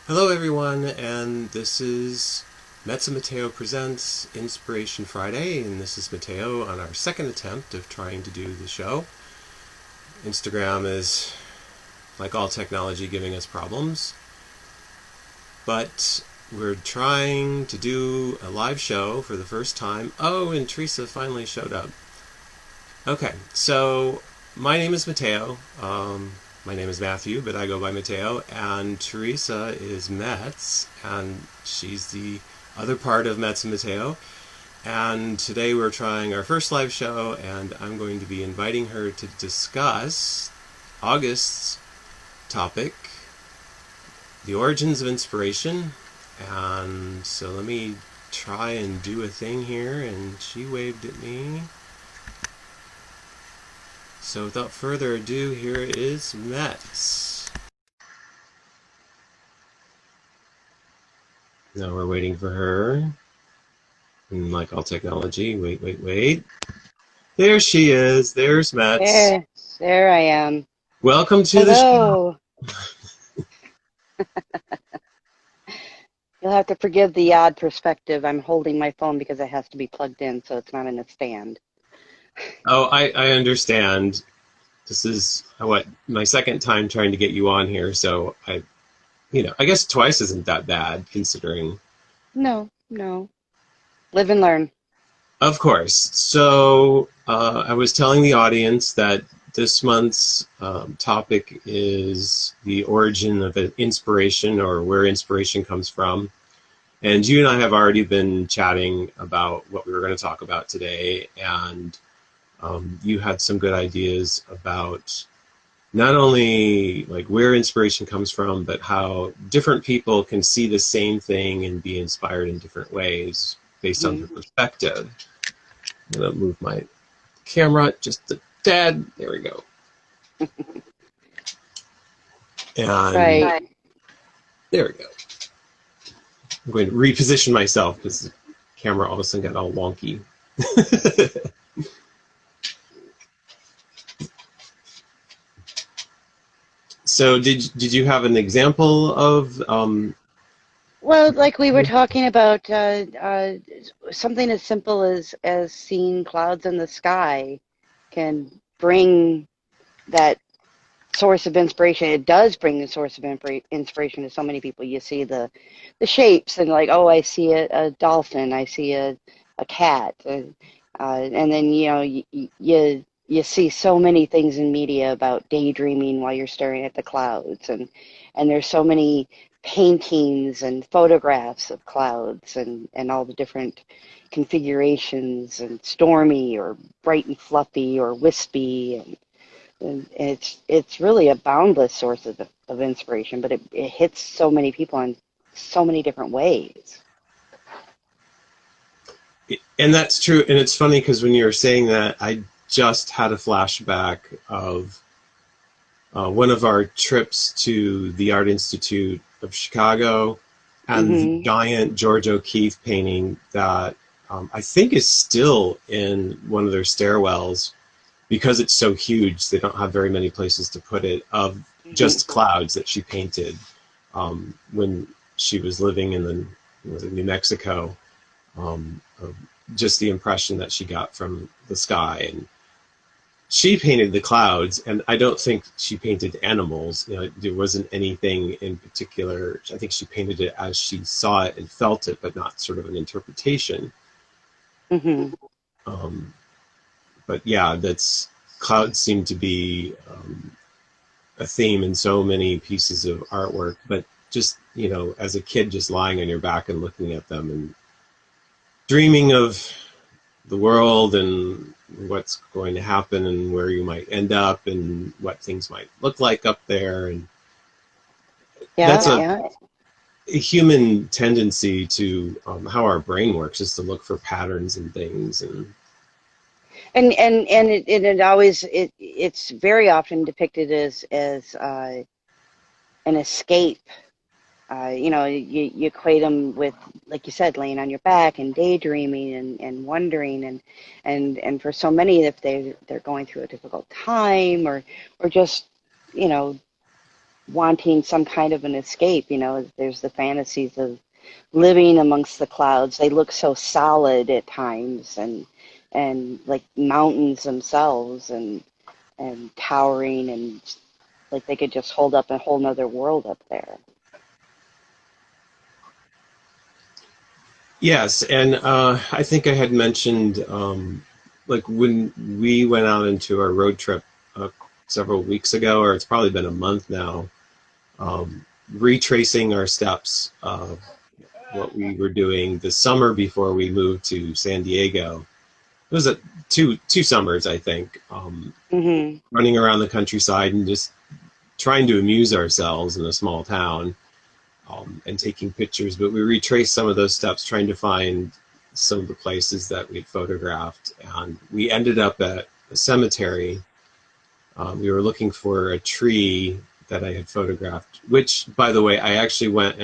Hello everyone, and this is Metz and Matteo Presents Inspiration Friday, and this is Matteo on our second attempt of trying to do the show. Instagram is, like all technology, giving us problems, but we're trying to do a live show for the first time. Oh, and Teresa finally showed up. Okay, so my name is Matteo. My name is Matthew, but I go by Matteo. And Teresa is Metz, and she's the other part of Metz and Matteo. And today we're trying our first live show, and I'm going to be inviting her to discuss August's topic, the origins of inspiration. And so let me try and do a thing here, and she waved at me. So without further ado, here is Metz. Now we're waiting for her. And like all technology, wait. There she is. There's Metz. There I am. Welcome to the show. Hello. You'll have to forgive the odd perspective. I'm holding my phone because it has to be plugged in, so it's not in a stand. Oh, I understand. This is my second time trying to get you on here, so I guess twice isn't that bad considering. No. Live and learn. Of course. So I was telling the audience that this month's topic is the origin of inspiration, or where inspiration comes from. And you and I have already been chatting about what we were going to talk about today, and you had some good ideas about not only like where inspiration comes from, but how different people can see the same thing and be inspired in different ways based on their perspective. I'm going to move my camera just a tad. There we go. And Right. there we go. I'm going to reposition myself because the camera all of a sudden got all wonky. So did you have an example of Well, like we were talking about, something as simple as seeing clouds in the sky can bring that source of inspiration. It does bring the source of inspiration to so many people. You see the shapes and like, oh, I see a dolphin, I see a cat, and then you see so many things in media about daydreaming while you're staring at the clouds, and there's so many paintings and photographs of clouds and all the different configurations, and stormy or bright and fluffy or wispy, and it's really a boundless source of inspiration, but it hits so many people in so many different ways. and that's true. And it's funny because when you were saying that, I just had a flashback of one of our trips to the Art Institute of Chicago and the Hmm. giant George O'Keeffe painting that I think is still in one of their stairwells, because it's so huge they don't have very many places to put it, of Hmm. just clouds that she painted when she was living in New Mexico, of just the impression that she got from the sky. And she painted the clouds, and I don't think she painted animals. There wasn't anything in particular. I think she painted it as she saw it and felt it, but not sort of an interpretation. Hmm. Um, but yeah, that's clouds seem to be a theme in so many pieces of artwork. But just as a kid, just lying on your back and looking at them and dreaming of the world and what's going to happen and where you might end up and what things might look like up there. And Yeah, that's yeah. a human tendency to how our brain works, is to look for patterns and things. And And it always it's very often depicted as an escape. You equate them with, like you said, laying on your back and daydreaming and wondering, and for so many, if they're going through a difficult time, or just you know wanting some kind of an escape. You know, there's the fantasies of living amongst the clouds. They look so solid at times, and like mountains themselves, and towering, and like they could just hold up a whole nother world up there. Yes, and I think I had mentioned, like when we went out into our road trip several weeks ago, or it's probably been a month now, retracing our steps of what we were doing the summer before we moved to San Diego. It was two summers, I think, Hmm. running around the countryside and just trying to amuse ourselves in a small town, and taking pictures. But we retraced some of those steps, trying to find some of the places that we'd photographed. And we ended up at a cemetery. We were looking for a tree that I had photographed, which, by the way, I actually went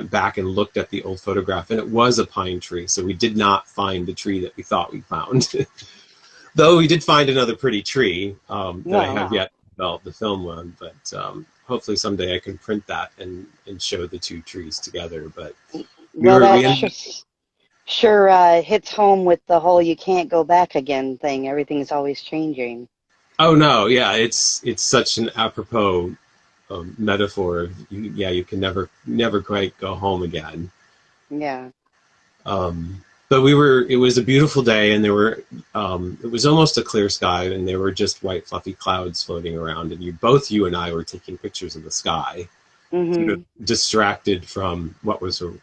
back and looked at the old photograph, and it was a pine tree. So we did not find the tree that we thought we found. Though we did find another pretty tree, that I Well, have yet to develop the film on, but hopefully someday I can print that and show the two trees together. But well, we that ended. sure hits home with the whole "you can't go back again" thing. Everything's always changing. Oh no, yeah, it's such an apropos metaphor. Yeah, you can never quite go home again. Yeah. But it was a beautiful day, and it was almost a clear sky, and there were just white fluffy clouds floating around, and both you and I were taking pictures of the sky, sort of Hmm. distracted from what was, sort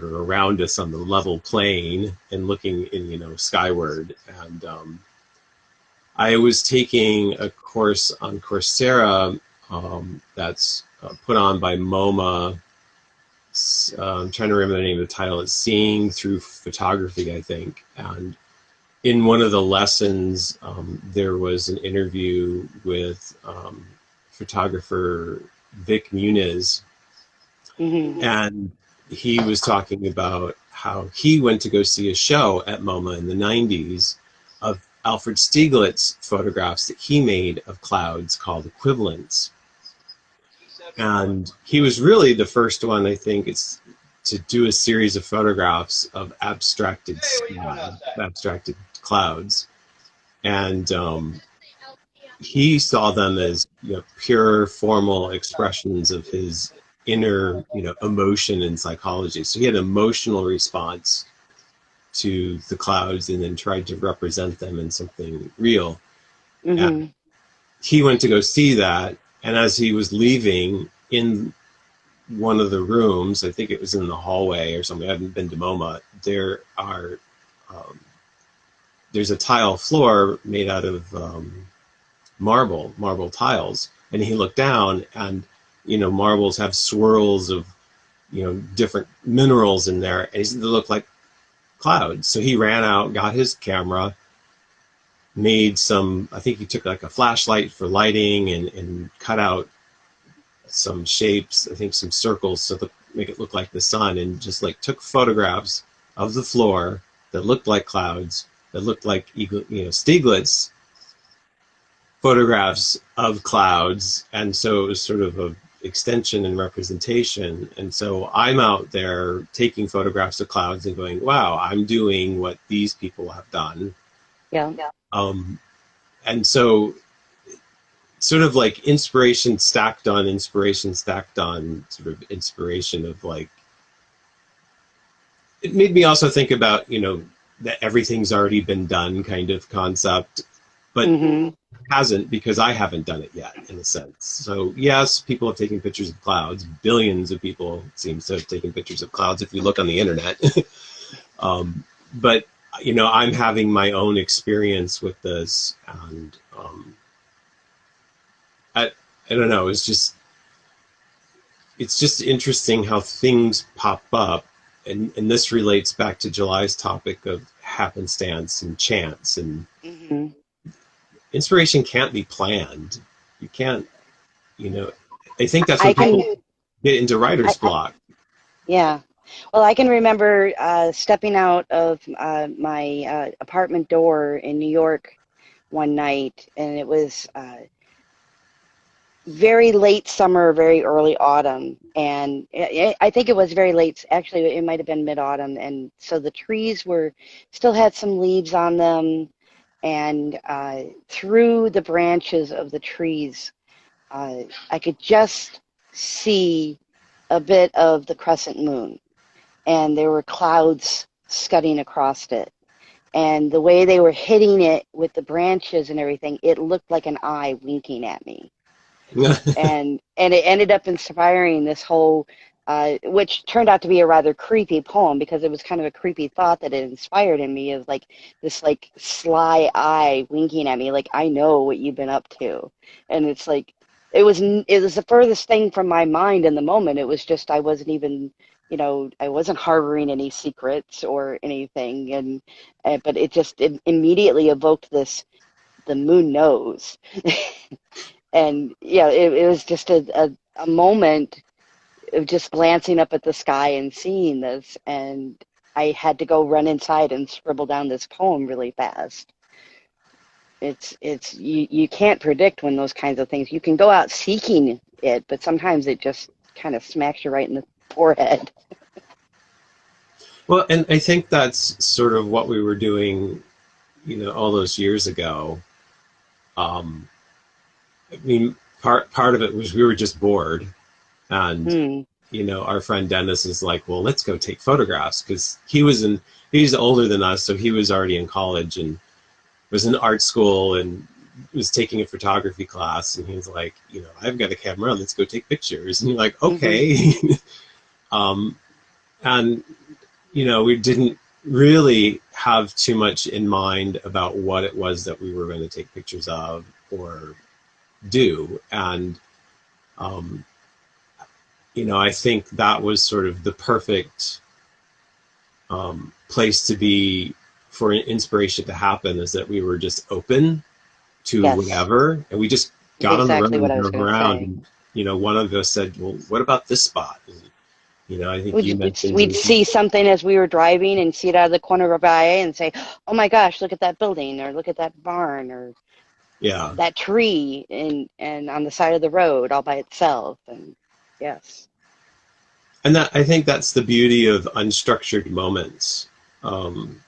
of around us on the level plane, and looking skyward. And I was taking a course on Coursera, that's put on by MoMA. I'm trying to remember the name of the title. It's Seeing Through Photography, I think. And in one of the lessons, there was an interview with photographer Vic Muniz, Hmm. and he was talking about how he went to go see a show at MoMA in the 90s of Alfred Stieglitz's photographs that he made of clouds called equivalents. And he was really the first one, I think, it's to do a series of photographs of abstracted clouds. And he saw them as pure formal expressions of his inner emotion and psychology. So he had an emotional response to the clouds, and then tried to represent them in something real. And Hmm. he went to go see that, and as he was leaving, in one of the rooms, I think it was in the hallway or something, I haven't been to MoMA, um, there's a tile floor made out of marble tiles. And he looked down, and marbles have swirls of different minerals in there, and he said they look like clouds. So he ran out, got his camera, made some, I think he took like a flashlight for lighting, and cut out some shapes, I think some circles, so to make it look like the sun, and just like took photographs of the floor that looked like clouds, that looked like Stieglitz photographs of clouds. And so it was sort of a extension and representation. And so I'm out there taking photographs of clouds and going, wow, I'm doing what these people have done. Yeah. um, and so sort of like inspiration stacked on sort of inspiration of like, it made me also think about that everything's already been done kind of concept, but Hmm. hasn't, because I haven't done it yet, in a sense. So yes, people have taken pictures of clouds. Billions of people seem to have taken pictures of clouds if you look on the internet. But I'm having my own experience with this, and I, I don't know. It's just interesting how things pop up, and this relates back to July's topic of happenstance and chance, and Hmm. inspiration can't be planned. You can't, you know. I think that's I when can. people get into I, writer's block. yeah. Well, I can remember stepping out of my apartment door in New York one night, and it was very late summer, very early autumn, and I think it was very late. Actually, it might have been mid-autumn, and so the trees were still had some leaves on them, and through the branches of the trees, I could just see a bit of the crescent moon, and there were clouds scudding across it. And the way they were hitting it with the branches and everything, it looked like an eye winking at me. And it ended up inspiring this whole, which turned out to be a rather creepy poem because it was kind of a creepy thought that it inspired in me of like this like sly eye winking at me, like I know what you've been up to, and it's like it was the furthest thing from my mind in the moment. It was just I wasn't even. I wasn't harboring any secrets or anything, and but it immediately evoked this the moon knows. And yeah, it was just a moment of just glancing up at the sky and seeing this, and I had to go run inside and scribble down this poem really fast. You can't predict when those kinds of things. You can go out seeking it, but sometimes it just kind of smacks you right in the forehead. Well, and I think that's sort of what we were doing, all those years ago. Um, I mean, part of it was we were just bored, and Hmm. our friend Dennis is like, well, let's go take photographs because he's older than us, so he was already in college and was in art school and was taking a photography class, and he's like, I've got a camera, let's go take pictures. And you're like, Hmm. okay. um, and we didn't really have too much in mind about what it was that we were going to take pictures of or do. And, um, I think that was sort of the perfect place to be for inspiration to happen, is that we were just open to Yes, whatever. And we just is got on the road exactly what and I was drove going to around. say. And, one of us said, well, what about this spot? And, I think you We'd mentioned, see something as we were driving and see it out of the corner of our eye and say, "Oh my gosh, look at that building, or look at that barn, or yeah. that tree," and on the side of the road all by itself. And yes, And that, I think that's the beauty of unstructured moments. Um,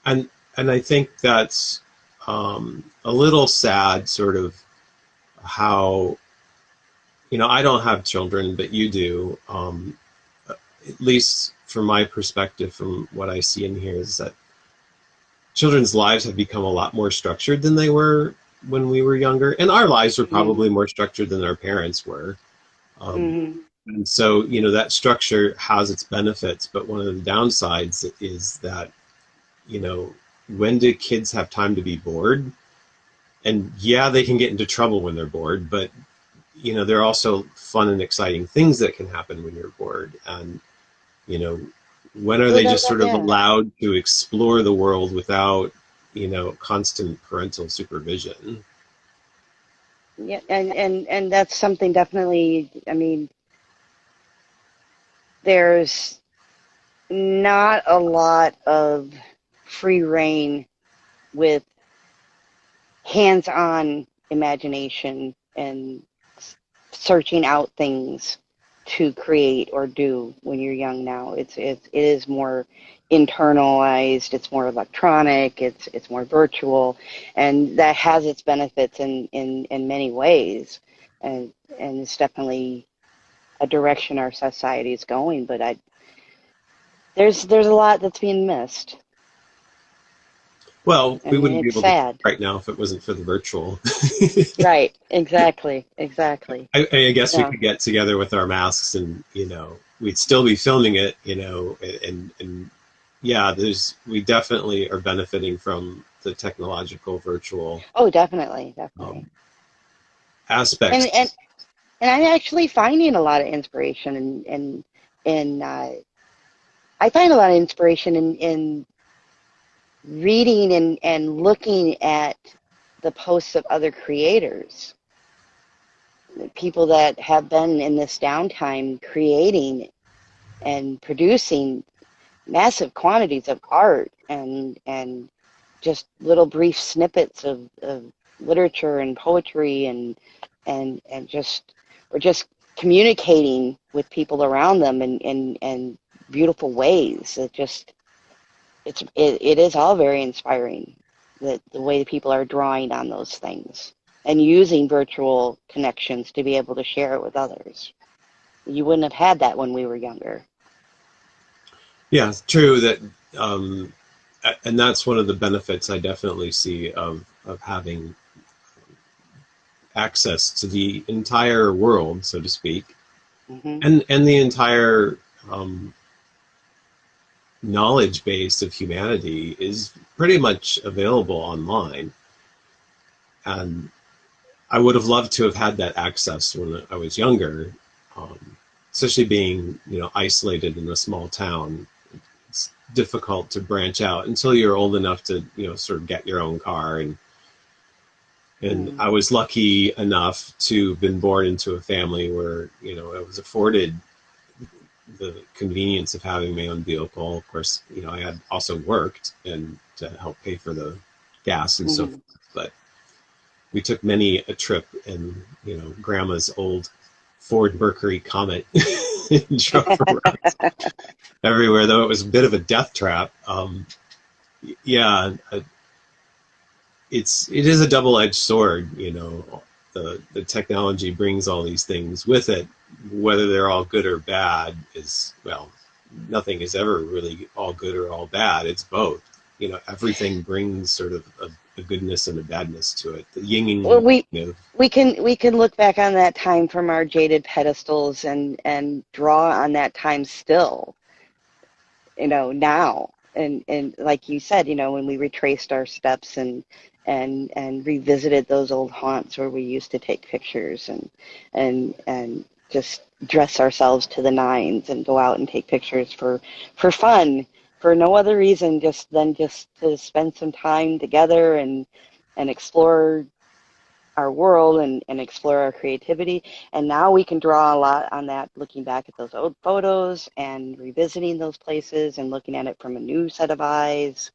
and and I think that's a little sad, sort of how I don't have children, but you do. At least from my perspective, from what I see and hear, is that children's lives have become a lot more structured than they were when we were younger, and our lives were hmm probably more structured than our parents were. Um, hmm and so, that structure has its benefits, but one of the downsides is that, you know, when do kids have time to be bored? And yeah, they can get into trouble when they're bored, but there are also fun and exciting things that can happen when you're bored. And, you know, when are they just sort of yeah, allowed to explore the world without, constant parental supervision? yeah, and that's something definitely. I mean, there's not a lot of free reign with hands-on imagination and searching out things to create or do when you're young now. It is more internalized, it's more electronic, it's more virtual, and that has its benefits in many ways. And it's definitely a direction our society is going, but there's a lot that's being missed. Well, I we mean, wouldn't be it's able to sad. right now if it wasn't for the virtual. Right, exactly, exactly. I guess we Yeah. could get together with our masks and, we'd still be filming it, and yeah, we definitely are benefiting from the technological virtual Oh, definitely, definitely. um, And and aspects. and I'm actually finding a lot of inspiration in I find a lot of inspiration in reading and looking at the posts of other creators, people that have been in this downtime creating and producing massive quantities of art and just little brief snippets of literature and poetry and just or just communicating with people around them in beautiful ways. It is all very inspiring, the way people are drawing on those things and using virtual connections to be able to share it with others. You wouldn't have had that when we were younger. Yeah, it's true that, and that's one of the benefits I definitely see of having access to the entire world, so to speak, Hmm. and the entire um, knowledge base of humanity is pretty much available online. And I would have loved to have had that access when I was younger, um, especially being, isolated in a small town. It's difficult to branch out until you're old enough to, sort of get your own car. And Mm. I was lucky enough to have been born into a family where, I was afforded the convenience of having my own vehicle. Of course, I had also worked and to help pay for the gas and so Hmm. forth. But we took many a trip in, Grandma's old Ford Mercury Comet and drove around everywhere, though it was a bit of a death trap. Yeah, it is a double-edged sword. The technology brings all these things with it. Whether they're all good or bad is, well, nothing is ever really all good or all bad. It's both. Everything brings sort of a goodness and a badness to it. The yin Well, and we can look back on that time from our jaded pedestals and draw on that time still, now. And like you said, when we retraced our steps and revisited those old haunts where we used to take pictures and just dress ourselves to the nines and go out and take pictures for fun, for no other reason just to spend some time together and explore our world and explore our creativity. And now we can draw a lot on that, looking back at those old photos and revisiting those places and looking at it from a new set of eyes.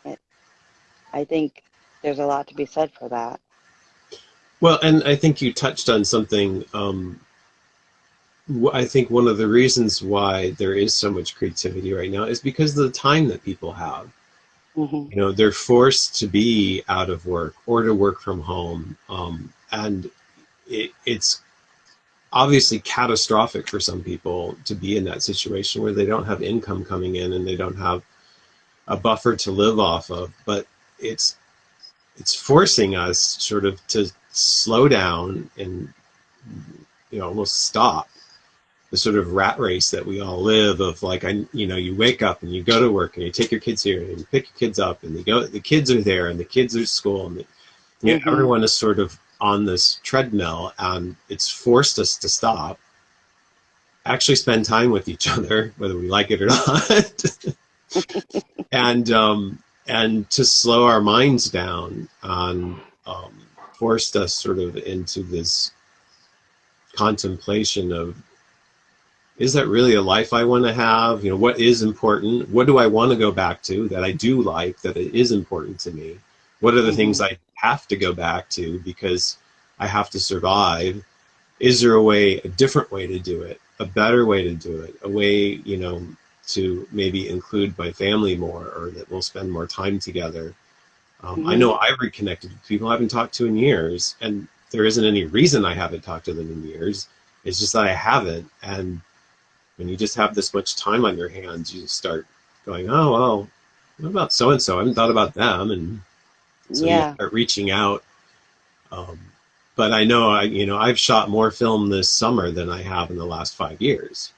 It, I think there's a lot to be said for that. well, and I think you touched on something. I think one of the reasons why there is so much creativity right now is because of the time that people have. Hmm. They're forced to be out of work or to work from home, and it's obviously catastrophic for some people to be in that situation where they don't have income coming in and they don't have a buffer to live off of. But it's it's forcing us sort of to slow down and, almost stop the sort of rat race that we all live of, like, you wake up and you go to work and you take your kids here and you pick your kids up and the kids are there and the kids are at school, and Hmm. everyone is sort of on this treadmill, and it's forced us to stop, actually spend time with each other, whether we like it or not, and to slow our minds down, and forced us sort of into this contemplation of, is that really a life I want to have? What is important? What do I want to go back to that I do like, that it is important to me? What are the things Hmm. I have to go back to because I have to survive? Is there a different way to do it, a better way to do it, a way, to maybe include my family more, or that we'll spend more time together? I Hmm. know I've reconnected with people I haven't talked to in years, and there isn't any reason I haven't talked to them in years. It's just that I haven't. And when you just have this much time on your hands, you start going, oh, well, what about so and so? I haven't thought about them. And so you Yeah. start reaching out. Um, but I know, I've shot more film this summer than I have in the last 5 years.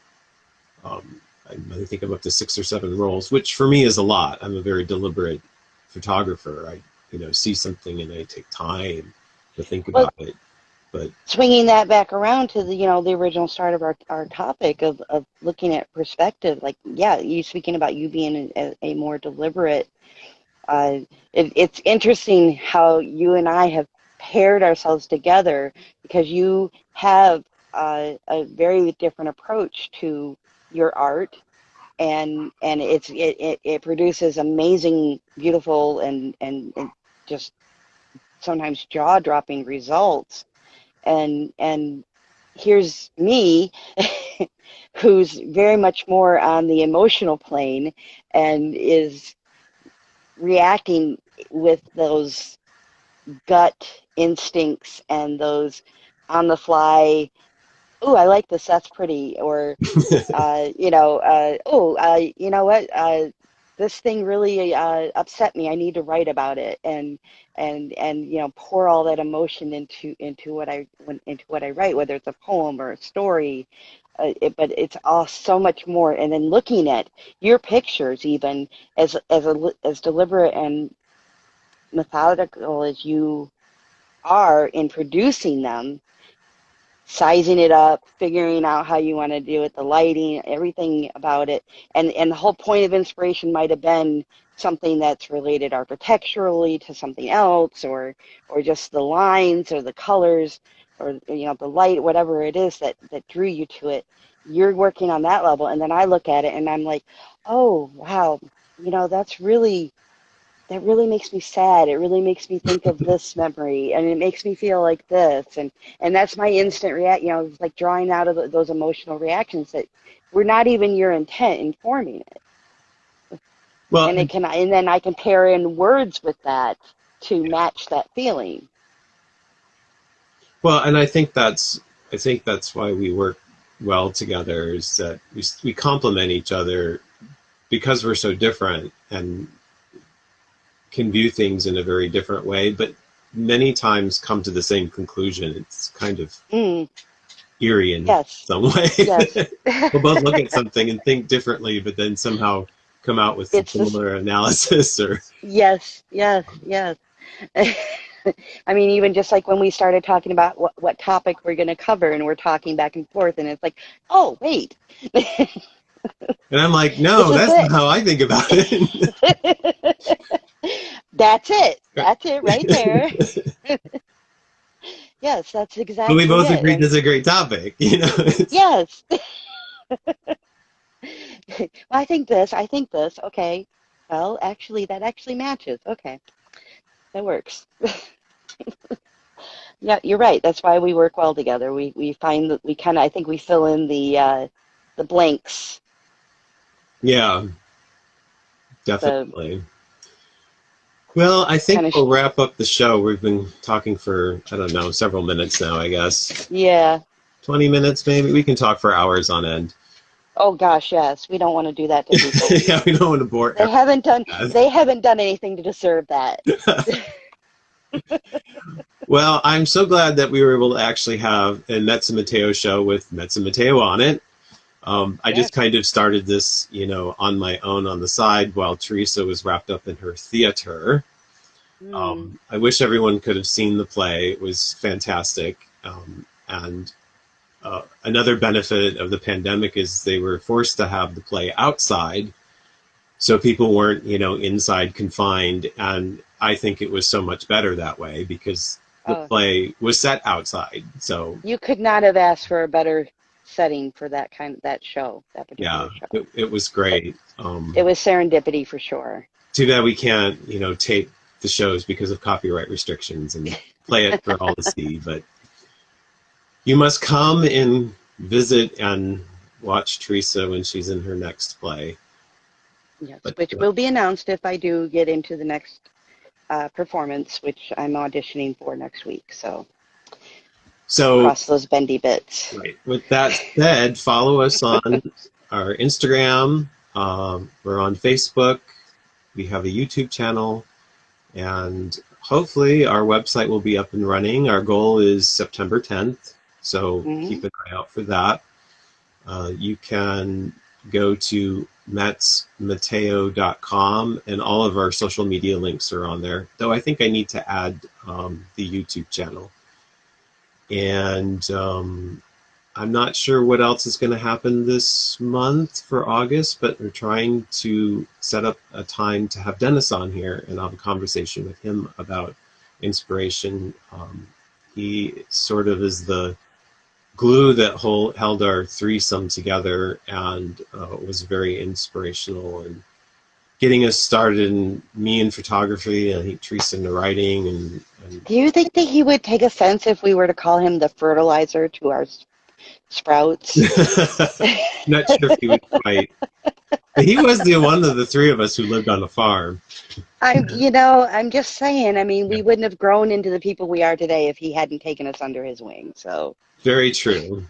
I think I'm up to 6 or 7 rolls, which for me is a lot. I'm a very deliberate photographer. I, see something and I take time to think Well, about it. But swinging that back around to the original start of our topic of looking at perspective, like, yeah, you speaking about you being a more deliberate. Uh, it's interesting how you and I have paired ourselves together because you have a very different approach to your art, and it produces amazing, beautiful, and just sometimes jaw-dropping results. And here's me who's very much more on the emotional plane and is reacting with those gut instincts and those on the fly, oh, I like this, that's pretty, or you know what, this thing really upset me. I need to write about it, and pour all that emotion into what I write, whether it's a poem or a story. But it's all so much more. And then looking at your pictures, even as deliberate and methodical as you are in producing them, sizing it up, figuring out how you want to do it, the lighting, everything about it. And the whole point of inspiration might have been something that's related architecturally to something else, or just the lines or the colors, or the light, whatever it is that drew you to it. You're working on that level, and then I look at it and I'm like, oh wow, that really makes me sad. It really makes me think of this memory, and it makes me feel like this, and that's my instant react. It's like drawing out of those emotional reactions that were not even your intent in forming it. Well, And then I can pair in words with that to match that feeling. well, and I think that's why we work well together, is that we complement each other because we're so different and can view things in a very different way, but many times come to the same conclusion. It's kind of eerie in Yes. some way. Yes. We'll both look at something and think differently, but then somehow come out with some similar analysis. Or yes. I mean, even just like when we started talking about what topic we're going to cover, and we're talking back and forth, and it's like, oh, wait. And I'm like, no, that's not how I think about it. That's it. That's it right there. Yes, that's exactly it. But we both agreed it's a great topic, Yes. Well, I think this. Okay. Well, actually, that actually matches. Okay. That works. Yeah, you're right. That's why we work well together. We find that we kind of, I think we fill in the blanks. Yeah, definitely. Well, I think we'll wrap up the show. We've been talking for, I don't know, several minutes now, I guess. Yeah. 20 minutes, maybe. We can talk for hours on end. Oh gosh, yes. We don't want to do that to people. Yeah, we don't want to bore. They haven't done anything to deserve that. Well, I'm so glad that we were able to actually have a Metz and Matteo show with Metz and Matteo on it. I just kind of started this, on my own on the side while Teresa was wrapped up in her theater. I wish everyone could have seen the play. It was fantastic. And another benefit of the pandemic is they were forced to have the play outside, so people weren't, inside confined. And I think it was so much better that way because the play was set outside. So you could not have asked for a better setting for that show, that particular show. It was great. It was serendipity for sure. Too bad we can't, tape the shows because of copyright restrictions and play it for all to see. But you must come and visit and watch Teresa when she's in her next play. Yes, which will be announced if I do get into the next performance, which I'm auditioning for next week. So cross those bendy bits. Right. With that said, follow us on our Instagram. We're on Facebook. We have a YouTube channel. And hopefully our website will be up and running. Our goal is September 10th. So keep an eye out for that. You can go to metzmatteo.com, and all of our social media links are on there. Though I think I need to add the YouTube channel. And I'm not sure what else is going to happen this month for August, but we're trying to set up a time to have Dennis on here and have a conversation with him about inspiration. He sort of is the glue that held our threesome together, and was very inspirational and getting us started, in me in photography, and I think Teresa in the writing, and Do you think that he would take offense if we were to call him the fertilizer to our sprouts? not sure if he would quite. But he was the one of the three of us who lived on a farm. I'm just saying, I mean, Yeah. we wouldn't have grown into the people we are today if he hadn't taken us under his wing. So, Very true.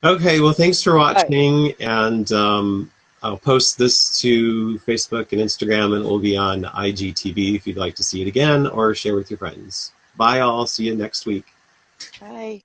Okay, well, thanks for all right. watching, and I'll post this to Facebook and Instagram, and it will be on IGTV if you'd like to see it again or share with your friends. Bye, all. See you next week. Bye.